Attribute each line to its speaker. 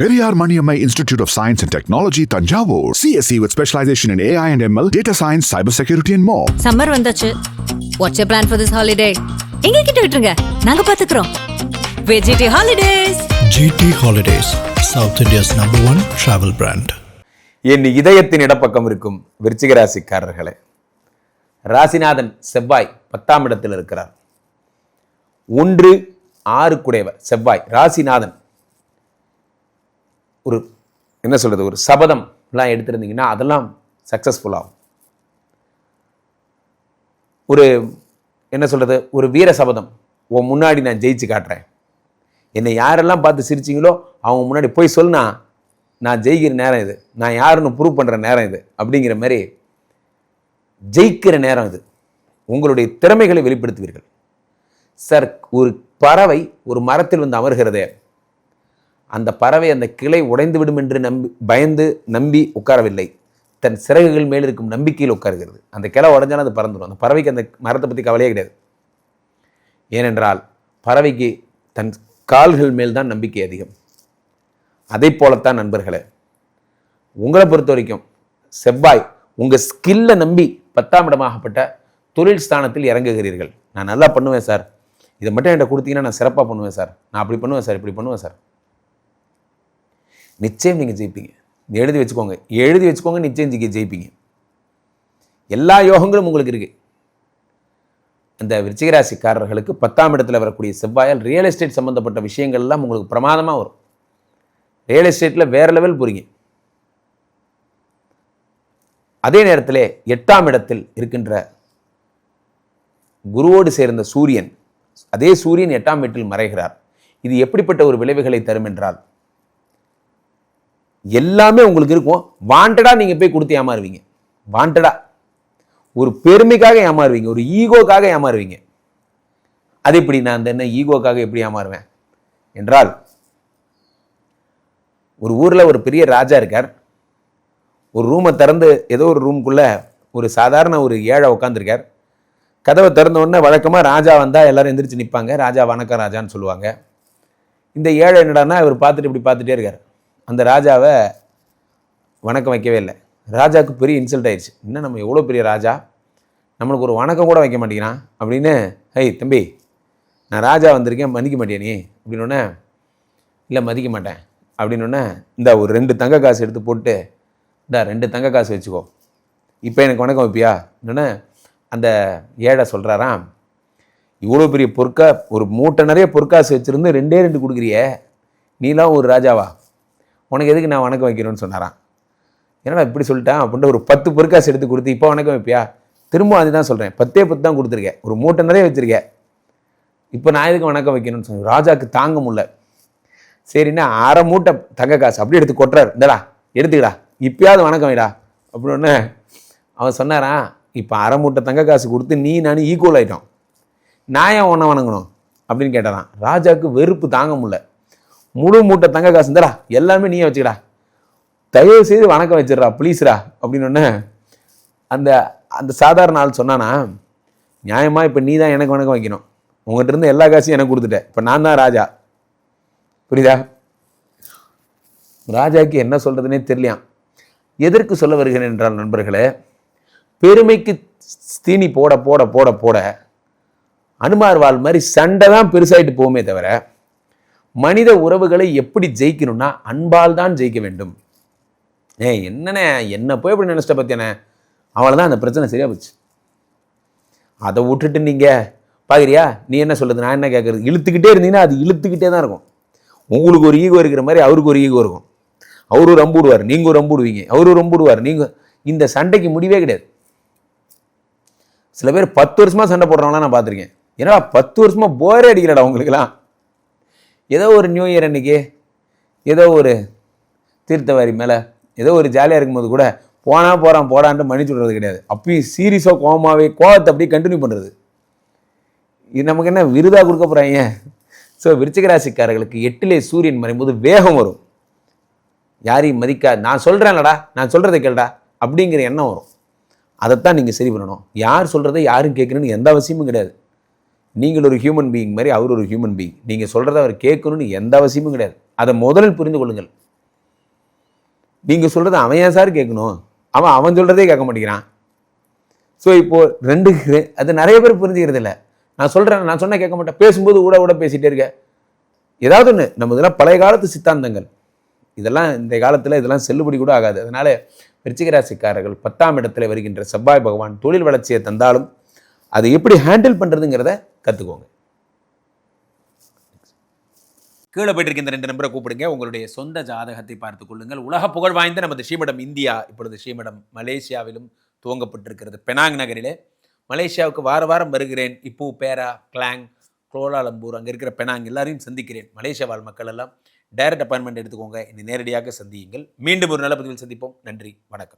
Speaker 1: Periyar Maniammai Institute of Science and Technology, Tanjavur. CSE with specialization in AI and ML, data science, cybersecurity and more.
Speaker 2: Summer வந்தாச்சு. What's your plan for this holiday? எங்க கிட்ட விட்டுருங்க. நாங்க பாத்துக்கிறோம். VGT Holidays.
Speaker 3: GT Holidays, South India's #1 travel brand.
Speaker 4: என் இதயத்தின் இடப்பக்கம் இருக்கும் விருச்சிக ராசிக்காரர்களே, ராசிநாதன் செவ்வாய் 10ஆம் இடத்தில் இருக்கிறார். 1-6 குடையவர் செவ்வாய் ராசிநாதன். ஒரு என்ன சொல்றது, ஒரு சபதம் எல்லாம் எடுத்திருந்தீங்கன்னா அதெல்லாம் சக்சஸ்ஃபுல் ஆகும். ஒரு என்ன சொல்றது, ஒரு வீர சபதம், உன் முன்னாடி நான் ஜெயிச்சு காட்டுறேன், என்னை யாரெல்லாம் பார்த்து சிரிச்சிங்களோ அவங்க முன்னாடி போய் சொன்னா நான் ஜெயிக்கிற நேரம் இது, நான் யாருன்னு ப்ரூவ் பண்ணுற நேரம் இது அப்படிங்கிற மாதிரி ஜெயிக்கிற நேரம் இது. உங்களுடைய திறமைகளை வெளிப்படுத்துவீர்கள் சார். ஒரு பறவை ஒரு மரத்தில் வந்து அமர்கிறதே, அந்த பறவை அந்த கிளை உடைந்து விடும் என்று பயந்து நம்பி உட்காரவில்லை, தன் சிறகுகள் மேல் இருக்கும் நம்பிக்கையில் உட்காருகிறது. அந்த கிளை உடைஞ்சாலும் அது பறந்துடும். அந்த பறவைக்கு அந்த மரத்தை பற்றி கவலையே கிடையாது. ஏனென்றால் பறவைக்கு தன் கால்கள் மேல் தான் நம்பிக்கை அதிகம். அதை போலத்தான் நண்பர்களே, உங்களை பொறுத்த வரைக்கும் செவ்வாய் உங்கள் ஸ்கில்லை நம்பி 10ஆம் இடமாகப்பட்ட தொழில் ஸ்தானத்தில் இறங்குகிறீர்கள். நான் நல்லா பண்ணுவேன் சார், இதை மட்டும் என்கிட்ட கொடுத்தீங்கன்னா நான் சிறப்பாக பண்ணுவேன் சார், நான் அப்படி பண்ணுவேன் சார், இப்படி பண்ணுவேன் சார். நிச்சயம் நீங்கள் ஜெயிப்பீங்க. எழுதி வச்சுக்கோங்க, நிச்சயம் ஜெயிப்பீங்க. எல்லா யோகங்களும் உங்களுக்கு இருக்கு. அந்த விருச்சிகராசிக்காரர்களுக்கு 10ஆம் இடத்துல வரக்கூடிய செவ்வாயால் ரியல் எஸ்டேட் சம்பந்தப்பட்ட விஷயங்கள்லாம் உங்களுக்கு பிரமாதமாக வரும். ரியல் எஸ்டேட்டில் வேற லெவல் போறீங்க. அதே நேரத்தில் 8ஆம் இடத்தில் இருக்கின்ற குருவோடு சேர்ந்த சூரியன், அதே சூரியன் 8ஆம் வீட்டில் மறைகிறார். இது எப்படிப்பட்ட ஒரு விளைவுகளை தரும் என்றால், எல்லாமே உங்களுக்கு இருக்கும். வாண்டடா நீங்க போய் கொடுத்து ஏமாறுவீங்க. வாண்டடா ஒரு பெருமைக்காக ஏமாறுவீங்க, ஒரு ஈகோக்காக ஏமாறுவீங்க. அது எப்படி, நான் அந்த என்ன ஈகோக்காக எப்படி ஏமாறுவேன் என்றால், ஒரு ஊர்ல ஒரு பெரிய ராஜா இருக்கார். ஒரு ரூமை திறந்து, ஏதோ ஒரு ரூமுக்குள்ள ஒரு சாதாரண ஒரு ஏழை உட்காந்துருக்கார். கதவை திறந்த உடனே வழக்கமாக ராஜா வந்தால் எல்லாரும் எந்திரிச்சு நிற்பாங்க. ராஜா வணக்கம் ராஜான்னு சொல்லுவாங்க. இந்த ஏழை என்னடான்னா இவர் பார்த்துட்டு இப்படி பார்த்துட்டே இருக்கார். அந்த ராஜாவை வணக்கம் வைக்கவே இல்லை. ராஜாவுக்கு பெரிய இன்சல்ட் ஆயிடுச்சு. இன்னும் நம்ம எவ்வளோ பெரிய ராஜா, நம்மளுக்கு ஒரு வணக்கம் கூட வைக்க மாட்டேங்கிறான் அப்படின்னு. ஹேய் தம்பி, நான் ராஜா வந்திருக்கேன், மதிக்க மாட்டேன் நீ அப்படின்னோடனே, இல்லை மதிக்க மாட்டேன் அப்படின்னோடனே, இந்த ஒரு 2 தங்க காசு எடுத்து போட்டு, இந்த 2 தங்க காசு வச்சுக்கோ, இப்போ எனக்கு வணக்கம் வைப்பியா இன்னொன்னே. அந்த ஏழை சொல்கிறாராம், இவ்வளோ பெரிய ஒரு மூட்டை நிறைய பொற்காசு வச்சுருந்து 2 கொடுக்குறியே, நீலாம் ஒரு ராஜாவா, உனக்கு எதுக்கு நான் வணக்கம் வைக்கணும்னு சொன்னாராம். ஏன்னா இப்படி சொல்லிட்டேன் அப்படின்ட்டு ஒரு 10 பொற்காசு எடுத்து கொடுத்து, இப்போ வணக்கம் வைப்பியா, திரும்ப அதுதான் சொல்கிறேன், 10 தான் கொடுத்துருக்கேன், ஒரு மூட்டை நிறைய வச்சுருக்கேன், இப்போ நான் எதுக்கு வணக்கம் வைக்கணும்னு சொன்னேன். ராஜாவுக்கு தாங்க முடியல. சரின்னா 1/2 மூட்டை தங்க காசு அப்படி எடுத்து கொட்டுறாரு. இந்தடா எடுத்துக்கடா, இப்பயாவது வணக்கம் வைடா அப்படின்னு. அவன் சொன்னாரான், இப்போ 1/2 மூட்டை தங்க காசு கொடுத்து நீ நான் ஈக்குவல் ஆகிட்டோம், நான் ஏன் ஒன்றை வணங்கணும் அப்படின்னு கேட்டாரான். ராஜாவுக்கு வெறுப்பு தாங்க முடியல. முழு மூட்டை தங்க காசு இருந்தாடா, எல்லாமே நீயே வச்சுக்கடா, தயவு செய்து வணக்கம் வச்சிடறா ப்ளீஸ்ரா அப்படின்னு. அந்த அந்த சாதாரண ஆள் சொன்னானா, நியாயமா இப்போ நீ தான் எனக்கு வணக்கம் வைக்கணும், உங்கள்கிட்ட இருந்து எல்லா காசையும் எனக்கு கொடுத்துட்டேன், இப்போ நான் தான் ராஜா, புரியுதா? ராஜாவுக்கு என்ன சொல்றதுன்னே தெரியலையாம். எதற்கு சொல்ல வருகிறேன் என்றால் நண்பர்களே, பெருமைக்கு தீனி போட போட போட போட அனுமார் வாள் மாதிரி சண்டை தான் பெருசாயிட்டு போகுமே தவிர, மனித உறவுகளை எப்படி ஜெயிக்கணும்னா அன்பால் தான் ஜெயிக்க வேண்டும். என்னண்ணே என்ன போய் எப்படி நினைச்சிட்ட பத்தியானே, அவளைதான் அந்த பிரச்சனை சரியா போச்சு. அதை விட்டுட்டு நீங்க பாக்குறியா, நீ என்ன சொல்றது, நான் என்ன கேட்கறது, இழுத்துக்கிட்டே இருந்தீங்கன்னா அது இழுத்துக்கிட்டே தான் இருக்கும். உங்களுக்கு ஒரு ஈகோ இருக்கிற மாதிரி அவருக்கு ஒரு ஈகோ இருக்கும். அவரு ஒரு அம்புடுவார், நீங்க ஒரு அம்புடுவீங்க, அவரு ஒரு அம்புடுவார், நீங்க. இந்த சண்டைக்கு முடிவே கிடையாது. சில பேர் 10 வருஷமா சண்டை போடுறவங்களாம் நான் பார்த்துருக்கேன். ஏன்னா 10 வருஷமா போரே அடிக்கலடா உங்களுக்குலாம். ஏதோ ஒரு நியூ இயர் அன்னைக்கு ஏதோ ஒரு தீர்த்தவாரி மேலே ஏதோ ஒரு ஜாலியாக இருக்கும்போது கூட போகிறான் போடான்ட்டு மன்னிச்சு விடுறது கிடையாது. அப்பயும் சீரியஸாக கோவத்தை அப்படியே கண்டினியூ பண்ணுறது. இது நமக்கு என்ன விருதாக கொடுக்க போகிறாங்க? ஸோ விருச்சிகராசிக்காரர்களுக்கு 8லே சூரியன் மறையும்போது வேகம் வரும். யாரையும் மதிக்காது, நான் சொல்கிறேன்லடா, நான் சொல்கிறத கேளுடா அப்படிங்கிற எண்ணம் வரும். அதைத்தான் நீங்கள் சரி பண்ணணும். யார் சொல்கிறத யாரும் கேட்கணும்னு எந்த அவசியமும் கிடையாது. நீங்கள் ஒரு ஹியூமன் பீயிங் மாதிரி அவர் ஒரு ஹியூமன் பீயிங். நீங்கள் சொல்கிறத அவர் கேட்கணும்னு எந்த அவசியமும் கிடையாது. அதை முதலில் புரிந்து கொள்ளுங்கள். நீங்கள் சொல்கிறத அவன் ஏன் சார் கேட்கணும், அவன் சொல்கிறதே கேட்க மாட்டேங்கிறான். ஸோ இப்போது அது நிறைய பேர் புரிஞ்சுக்கிறது இல்லை. நான் சொன்னால் கேட்க மாட்டேன், பேசும்போது கூட பேசிகிட்டே இருக்க. ஏதாவது ஒன்று நம்ம இதெல்லாம் பழைய காலத்து சித்தாந்தங்கள், இதெல்லாம் இந்த காலத்தில் இதெல்லாம் செல்லுபடி கூட ஆகாது. அதனால் விருச்சிக ராசிக்காரர்கள் 10ஆம் இடத்துல வருகின்ற செவ்வாய் பகவான் தொழில் வளர்ச்சியை தந்தாலும் அதை எப்படி ஹேண்டில் பண்ணுறதுங்கிறத கற்றுக்கோங்க. கீழே போயிட்டு இருக்க இந்த 2 நம்பரை கூப்பிடுங்க, உங்களுடைய சொந்த ஜாதகத்தை பார்த்துக் கொள்ளுங்கள். உலக புகழ் வாய்ந்த நமது ஸ்ரீமடம் இந்தியா இப்பொழுது ஸ்ரீமடம் மலேசியாவிலும் துவங்கப்பட்டிருக்கிறது. பெனாங் நகரிலே. மலேசியாவுக்கு வாரம் வருகிறேன். இப்போ பேரா, கிளாங், கோலாலம்பூர், அங்கே இருக்கிற பெனாங் எல்லாரையும் சந்திக்கிறேன். மலேசியா வாழ் மக்கள் எல்லாம் டைரக்ட் அப்பாயின்மெண்ட் எடுத்துக்கோங்க, என்னை நேரடியாக சந்தியுங்கள். மீண்டும் ஒரு நல்ல பதிவில் சந்திப்போம். நன்றி, வணக்கம்.